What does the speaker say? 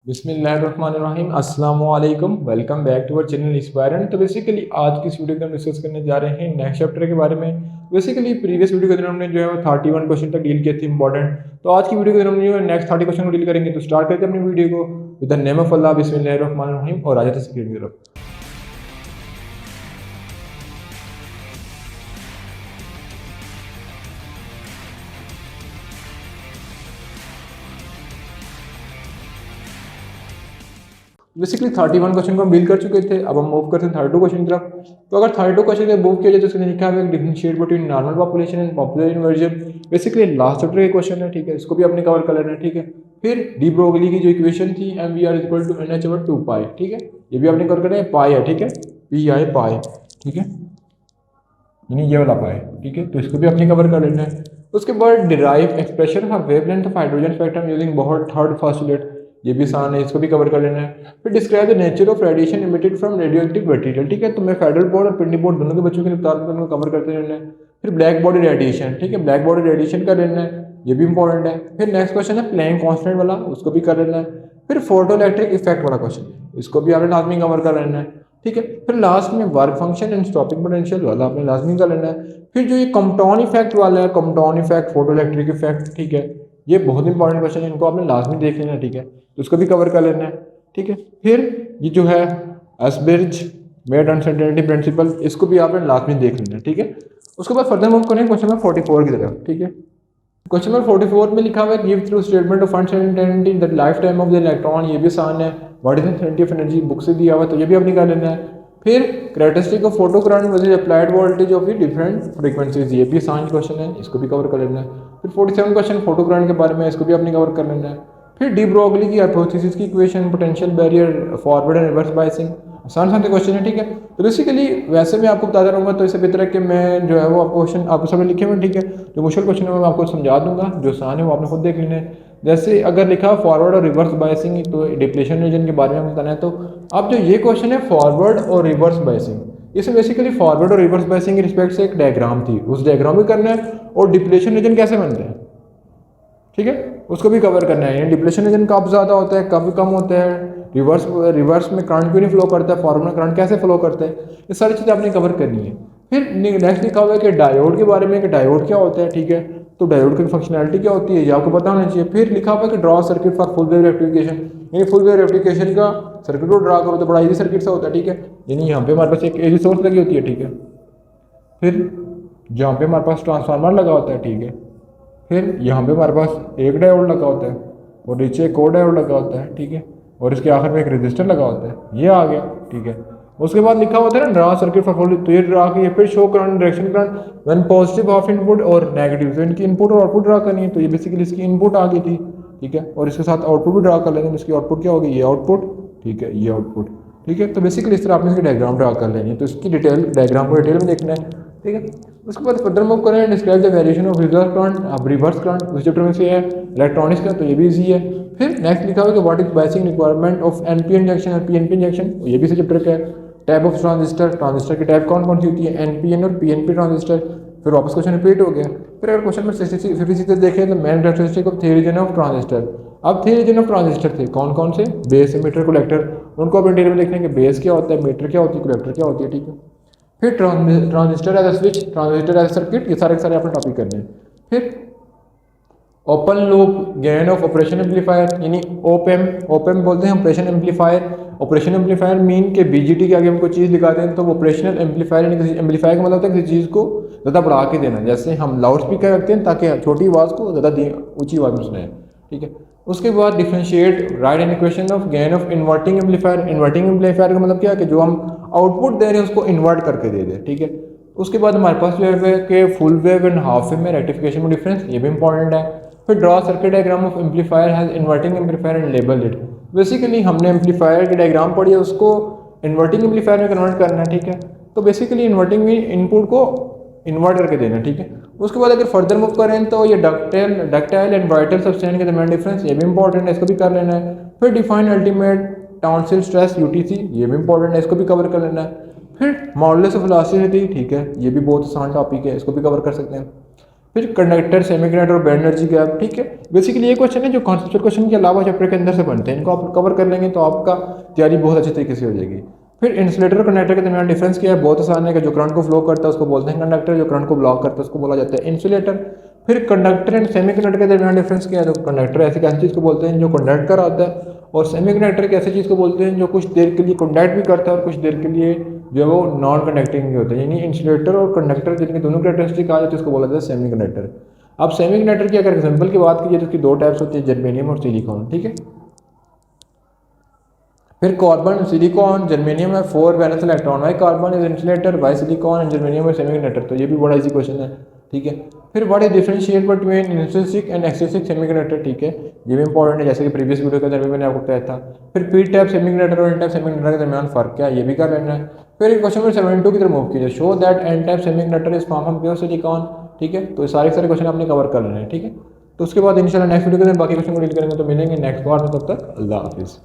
बिस्मिल्लाहिर्रहमानिर्रहीम अस्सलाम वालेकुम। Welcome back to our channel Inspirant. तो बेसिकली आज की इस वीडियो में हम डिस्कस करने जा रहे हैं नेक्स्ट चैप्टर के बारे में। बेसिकली प्रीवियस वीडियो के अंदर हमने जो है वो 31 क्वेश्चन तक डील किए थे इंपॉर्टेंट। तो आज की वीडियो के अंदर हम जो है नेक्स्ट 30 क्वेश्चन को डील करेंगे। तो स्टार्ट करते हैं अपनी वीडियो को विद द नेम ऑफ अल्लाह बिस्मिल्लाहिर्रहमानिर्रहीम और आ जाते हैं स्क्रीन की तरफ। बेसिकली 31 क्वेश्चन को हम डील कर चुके थे। अब हम मूव करते हैं 32 क्वेश्चन की तरफ। तो अगर 32 क्वेश्चन के मूव किया जाए तो उसके लिखा है differentiate between normal population and popular inversion. Basically last chapter के क्वेश्चन है, ठीक है, इसको भी आपने कवर कर लेना है, ठीक है। फिर डी ब्रोगली की जो इक्वेशन थी mvr इक्वल टू nh/2 पाई, ठीक है, ये भी आपने कवर करना है। पाई है, ठीक है, pi पाई, ठीक है, यानी ये वाला पाई, ठीक है, तो इसको भी आपने कवर कर लेना है। उसके बाद derive expression of wavelength of hydrogen spectrum using Bohr third postulate, ये भी आसान है, इसको भी कवर कर लेना है। फिर describe the nature of radiation emitted from radio active material, ठीक है, तो मैं फेडरल बोर्ड और पिंडी बोर्ड दोनों के बच्चों के लिए बता दूंगा, उनको कवर करते रहना है। फिर ब्लैक बॉडी रेडिएशन, ठीक है, ब्लैक बॉडी रेडिएशन कर लेना है, ये भी इंपॉर्टेंट है। फिर नेक्स्ट क्वेश्चन है प्लैंक कांस्टेंट वाला, उसको भी कर लेना है। फिर फोटो इलेक्ट्रिक इफेक्ट वाला क्वेश्चन, इसको भी आपने लाजमी कवर कर लेना है, ठीक है। फिर लास्ट में work function and stopping potential वाला आपने लाजमी कर लेना है। फिर जो ये कम्पटाउन इफेक्ट वाला है, कम्पटाउन इफेक्ट, फोटो इलेक्ट्रिक इफेक्ट, ठीक है, ये बहुत इंपॉर्टेंट क्वेश्चन है, इनको आपने लाजमी देख लेना है, ठीक है, तो उसको भी कवर कर लेना है, ठीक है। फिर ये जो है एस्बर्ज मेड अनसर्टेनिटी प्रिंसिपल, इसको भी आपने लाजमी देख लेना है, ठीक है। उसके बाद फर्दर मूव करें क्वेश्चन नंबर 44 की तरफ, ठीक है। क्वेश्चन नंबर 44 में लिखा हुआ है give through statement of uncertainty the life time of the electron, ये भी आसान है। What is the uncertainty of energy, book से दिया हुआ है, तो ये भी आपने कर लेना है। फिर characteristic of photo current versus applied voltage of different frequencies, ये भी आसान क्वेश्चन है, इसको भी कवर कर लेना है। फिर 47 क्वेश्चन फोटो करंट के बारे में, इसको भी आपने कवर कर लेना है। फिर डी ब्रोगली की हाइपोथेसिस की equation, potential barrier, forward and reverse biasing, आसान आसान क्वेश्चन है, ठीक है। तो बेसिकली वैसे मैं आपको बताता रहूँगा, तो इससे बेहतर है कि मैं जो है वो आपको क्वेश्चन आपको सब लिखे हुए, ठीक है, जो मुश्किल क्वेश्चन है मैं आपको समझा दूंगा, जो आसान है वो आपने खुद देख लेना है। जैसे अगर लिखा फॉरवर्ड और रिवर्स बायसिंग, तो डिप्लेशन रीजन के बारे में बताना है। तो अब जो ये क्वेश्चन है फॉरवर्ड और रिवर्स बायसिंग, इसमें बेसिकली फॉरवर्ड और रिवर्स बायसिंग की रिस्पेक्ट से एक डायग्राम थी, उस डायग्राम भी करना है, और डिप्लेशन रीजन कैसे बनते हैं, ठीक है, उसको भी कवर करना है। डिप्लेशन रीजन कब ज़्यादा होता है, कब कम होता है, रिवर्स में करंट क्यों नहीं फ्लो करता है, फॉरवर्ड में करंट कैसे फ्लो करता है, ये सारी चीज़ें आपने कवर करनी है। फिर नेक्स्ट लिखा हुआ है कि डायोड के बारे में, कि डायोड क्या होता है, ठीक है, तो डायोड की फंक्शनैलिटी क्या होती है ये आपको पता होना चाहिए। फिर लिखा हुआ है कि draw circuit for full wave rectification, यानी फुल वेव रेक्टिफिकेशन का सर्किट को ड्रा करो तो बड़ा इजी सर्किट सा होता है, ठीक है, यानी यहाँ पे हमारे पास एक एसी सोर्स लगी होती है, ठीक है, फिर जहाँ पे हमारे पास ट्रांसफार्मर लगा होता है, ठीक है, फिर यहाँ पे हमारे पास एक डायोड लगा होता है और नीचे एक और डायोड लगा होता है, ठीक है, और इसके आखिर में एक रेजिस्टर लगा होता है, ये आ गया, ठीक है। उसके बाद लिखा होता है ना ड्रा सर्किट फॉर फुल, तो ये ड्रा किया। फिर show current, direction current when positive of input और नेगेटिव, तो इनकी इनपुट और आउटपुट ड्रा करनी है, तो ये बेसिकली इसकी इनपुट आ गई थी, ठीक है, और इसके साथ आउटपुट भी ड्रा कर लेंगे, इसकी आउटपुट क्या होगी, ये आउटपुट, ठीक है, ये आउटपुट, ठीक है। तो बेसिकली इस तरह आपने इसकी डायग्राम ड्रा कर लेनी है, तो इसकी डिटेल डायग्राम को डिटेल में देखना है, ठीक है। उसके बाद फर्दर मूव करें describe the variation of reverse current, अब रिवर्स करंट उस चैप्टर में से है इलेक्ट्रॉनिक्स का, तो ये भी इजी है। फिर नेक्स्ट लिखा हुआ है कि what is biasing requirement of NP injection और पीएनपी इंजेक्शन, ये भी इसी चैप्टर का है। टाइप ऑफ ट्रांजिस्टर, ट्रांजिस्टर की टाइप कौन कौन सी होती है, एनपीएन और पीएनपी ट्रांजिस्टर। फिर वापस क्वेश्चन रिपीट हो गया। फिर अगर क्वेश्चन में 56 देखें तो main characteristic of three region of transistor, अब थ्री रीजन ऑफ ट्रांजिस्टर थे कौन कौन से, बेस, मीटर, कलेक्टर, उनको आप डिटेल में देखने के बेस क्या होता है, मीटर क्या होती है, कलेक्टर क्या होती है, ठीक है। फिर transistor as a switch, transistor as a circuit, ये सारे अपने टॉपिक करने हैं। फिर open loop gain of operation amplifier, यानी ओपएम बोलते हैं operation amplifier. Operation amplifier mean के बीजीटी के आगे हम कोई चीज़ दिखाते हैं तो ऑपरेशनल एम्पलीफायर, यानी किसी एम्पलीफायर का मतलब होता है किसी चीज़ को ज़्यादा बढ़ा के देना, जैसे हम लाउड स्पीकर रखते हैं ताकि छोटी आवाज़ को ज़्यादा ऊँची आवाज़ में सुनाए, ठीक है। उसके बाद differentiate right an equation of gain of inverting amplifier, inverting amplifier का मतलब क्या है कि जो हम आउटपुट दे रहे हैं उसको इन्वर्ट करके दे दें, ठीक है। उसके बाद हमारे पास जो है कि full wave and half wave में रेक्टिफिकेशन में डिफरेंस, ये भी इंपॉर्टेंट है। फिर draw circuit diagram of amplifier has inverting amplifier and label it, basically हमने एम्पलीफायर की डायग्राम पढ़ी है, उसको इन्वर्टिंग एम्पलीफायर में कन्वर्ट करना है, ठीक है। तो बेसिकली इन्वर्टिंग में इनपुट को इन्वर्ट करके देना, ठीक है। उसके बाद अगर फर्दर मूव करें तो ये डक्टाइल एंड वाइटल सब्सटेंस के दरमियान डिफरेंस, ये भी इंपॉर्टेंट है, इसको भी कर लेना है। फिर डिफाइन अल्टीमेट टाउनशिल स्ट्रेस यूटीसी, ये भी इंपॉर्टेंट है, इसको भी कवर कर लेना है। फिर मॉडुलस ऑफ इलास्टिसिटी, ठीक है, ये भी बहुत आसान टॉपिक है, इसको भी कवर कर सकते हैं। फिर कंडक्टर, सेमीकंडक्टर और बैंड एनर्जी गैप, ठीक है। बेसिकली ये क्वेश्चन है जो कॉन्सेप्चुअल क्वेश्चन के अलावा चैप्टर के अंदर से बनते हैं, इनको आप कवर कर लेंगे तो आपका तैयारी बहुत अच्छे तरीके से हो जाएगी। फिर इंसुलेटर और कंडक्टर के दरमियान डिफरेंस क्या है, बहुत आसान है कि जो करंट को फ्लो करता है उसको बोलते हैं कंडक्टर, जो करंट को ब्लॉक करता है उसको बोला जाता है इंसुलेटर। फिर कंडक्टर एंड सेमीकंडक्टर के दरमियान डिफरेंस क्या है, तो कंडक्टर ऐसी कैसी चीज़ को बोलते हैं जो कंडक्ट कराता है, और सेमीकंडक्टर एक ऐसी चीज़ को बोलते हैं जो कुछ देर के लिए कंडक्ट भी करता है और कुछ देर के लिए जो है वो नॉन कंडक्टिंग भी होता है। यानी इंसुलेटर और कंडक्टर जिनके दोनों कैरेक्टरिस्टिक आ जाते हैं उसको बोला जाता है सेमीकंडक्टर। अब सेमीकंडक्टर की अगर एग्जांपल की बात कीजिए तो उसकी दो टाइप्स होती है, जर्मेनियम और सिलिकॉन, ठीक है। फिर कार्बन, सिलिकॉन, जर्मेनियम है 4 valence electron, why carbon is insulator, why silicon and germanium is semiconductor. तो ये भी बड़ा इजी क्वेश्चन है, ठीक है। फिर what is differentiate between intrinsic and extrinsic semiconductor, ठीक है, ये भी इंपॉर्टेंट है, जैसे कि प्रीवियस वीडियो के अंदर भी मैंने आपको बताया था। फिर पी टाइप सेमीकंडक्टर और एन टाइप सेमीकंडक्टर के दरमियान फर्क क्या है, ये भी कर लेना है। फिर क्वेश्चन नंबर 72 की तरफ मूव कीजिए, show that N type semiconductor is form from pure silicon, ठीक है। तो सारे क्वेश्चन आपने कवर कर लेने हैं, ठीक है। तो उसके बाद इंशाल्लाह नेक्स्ट वीडियो के अंदर बाकी क्वेश्चन को डील करेंगे। तो मिलेंगे नेक्स्ट बार में, तब तक अल्लाह हाफिज़।